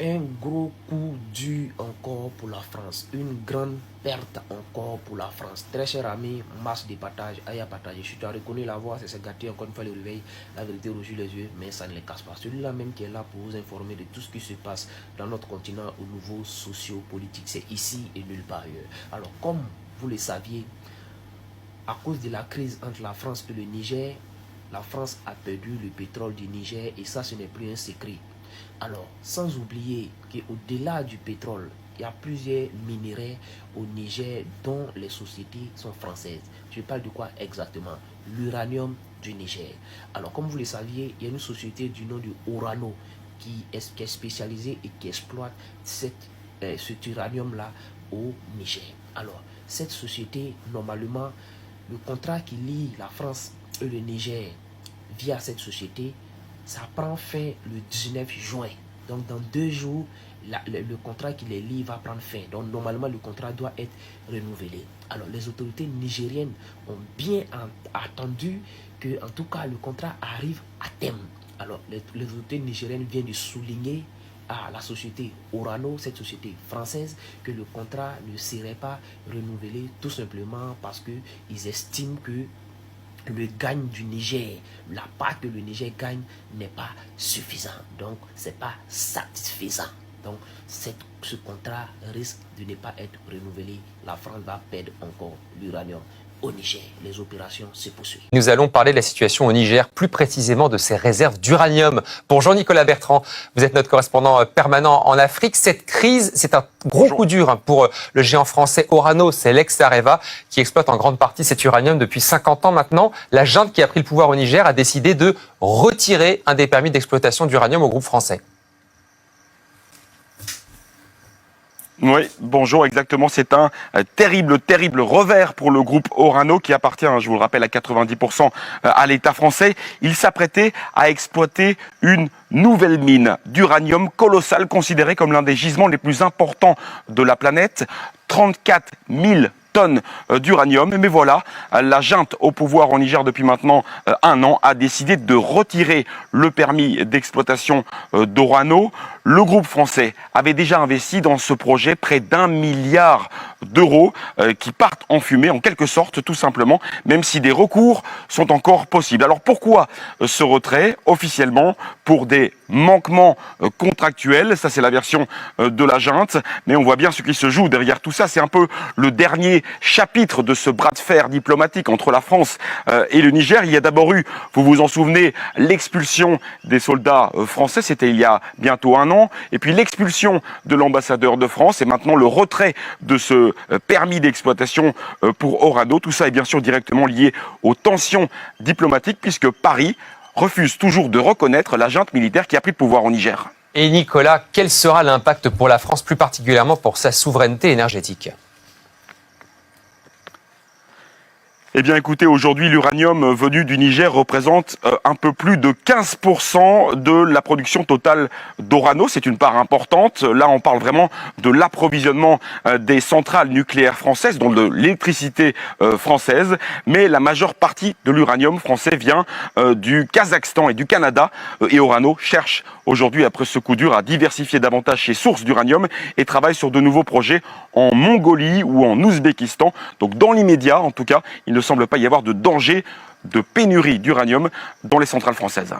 Un gros coup dur encore pour la France, une grande perte encore pour la France. Très cher ami, masse de partage, aïe à partager. Je t'ai reconnu la voix, c'est se gâter encore une fois le réveil, la vérité rouge les yeux, mais ça ne les casse pas. Celui-là même qui est là pour vous informer de tout ce qui se passe dans notre continent au niveau socio-politique, c'est ici et nulle part ailleurs. Alors comme vous le saviez, à cause de la crise entre la France et le Niger, la France a perdu le pétrole du Niger et ça ce n'est plus un secret. Alors, sans oublier qu'au-delà du pétrole, il y a plusieurs minéraux au Niger dont les sociétés sont françaises. Je parle de quoi exactement? L'uranium du Niger. Alors, comme vous le saviez, il y a une société du nom de Orano qui est spécialisée et qui exploite cet uranium-là au Niger. Alors, cette société, normalement, le contrat qui lie la France et le Niger via cette société, ça prend fin le 19 juin. Donc dans 2 jours, le contrat qui les lie va prendre fin. Donc normalement, le contrat doit être renouvelé. Alors les autorités nigériennes ont bien attendu que, en tout cas, le contrat arrive à terme. Alors les autorités nigériennes viennent de souligner à la société Orano, cette société française, que le contrat ne serait pas renouvelé tout simplement parce qu'ils estiment que le gagne du Niger, la part que le Niger gagne n'est pas suffisant. Donc, ce n'est pas satisfaisant. Donc, ce contrat risque de ne pas être renouvelé. La France va perdre encore l'uranium au Niger. Les opérations se poursuivent. Nous allons parler de la situation au Niger, plus précisément de ses réserves d'uranium. Bonjour Nicolas Bertrand, vous êtes notre correspondant permanent en Afrique. Cette crise, c'est un gros coup dur pour le géant français Orano, c'est l'ex-Areva qui exploite en grande partie cet uranium depuis 50 ans maintenant. La junte qui a pris le pouvoir au Niger a décidé de retirer un des permis d'exploitation d'uranium au groupe français. Oui, bonjour, exactement. C'est un terrible revers pour le groupe Orano qui appartient, je vous le rappelle, à 90% à l'État français. Il s'apprêtait à exploiter une nouvelle mine d'uranium colossale, considérée comme l'un des gisements les plus importants de la planète. 34 000 tonnes d'uranium. Mais voilà, la junte au pouvoir au Niger depuis maintenant 1 an a décidé de retirer le permis d'exploitation d'Orano. Le groupe français avait déjà investi dans ce projet près d'1 milliard d'euros qui partent en fumée, en quelque sorte, tout simplement, même si des recours sont encore possibles. Alors pourquoi ce retrait? Officiellement, pour des manquements contractuels, ça c'est la version de la junte, mais on voit bien ce qui se joue derrière tout ça. C'est un peu le dernier chapitre de ce bras de fer diplomatique entre la France et le Niger. Il y a d'abord eu, vous vous en souvenez, l'expulsion des soldats français, c'était il y a bientôt 1 an, et puis l'expulsion de l'ambassadeur de France, et maintenant le retrait de ce permis d'exploitation pour Orano. Tout ça est bien sûr directement lié aux tensions diplomatiques, puisque Paris refuse toujours de reconnaître la junte militaire qui a pris le pouvoir au Niger. Et Nicolas, quel sera l'impact pour la France, plus particulièrement pour sa souveraineté énergétique ? Eh bien écoutez, aujourd'hui l'uranium venu du Niger représente un peu plus de 15% de la production totale d'Orano. C'est une part importante. Là on parle vraiment de l'approvisionnement des centrales nucléaires françaises, donc de l'électricité française. Mais la majeure partie de l'uranium français vient du Kazakhstan et du Canada. Et Orano cherche aujourd'hui, après ce coup dur, à diversifier davantage ses sources d'uranium et travaille sur de nouveaux projets en Mongolie ou en Ouzbékistan. Donc dans l'immédiat, en tout cas, il ne semble pas y avoir de danger de pénurie d'uranium dans les centrales françaises.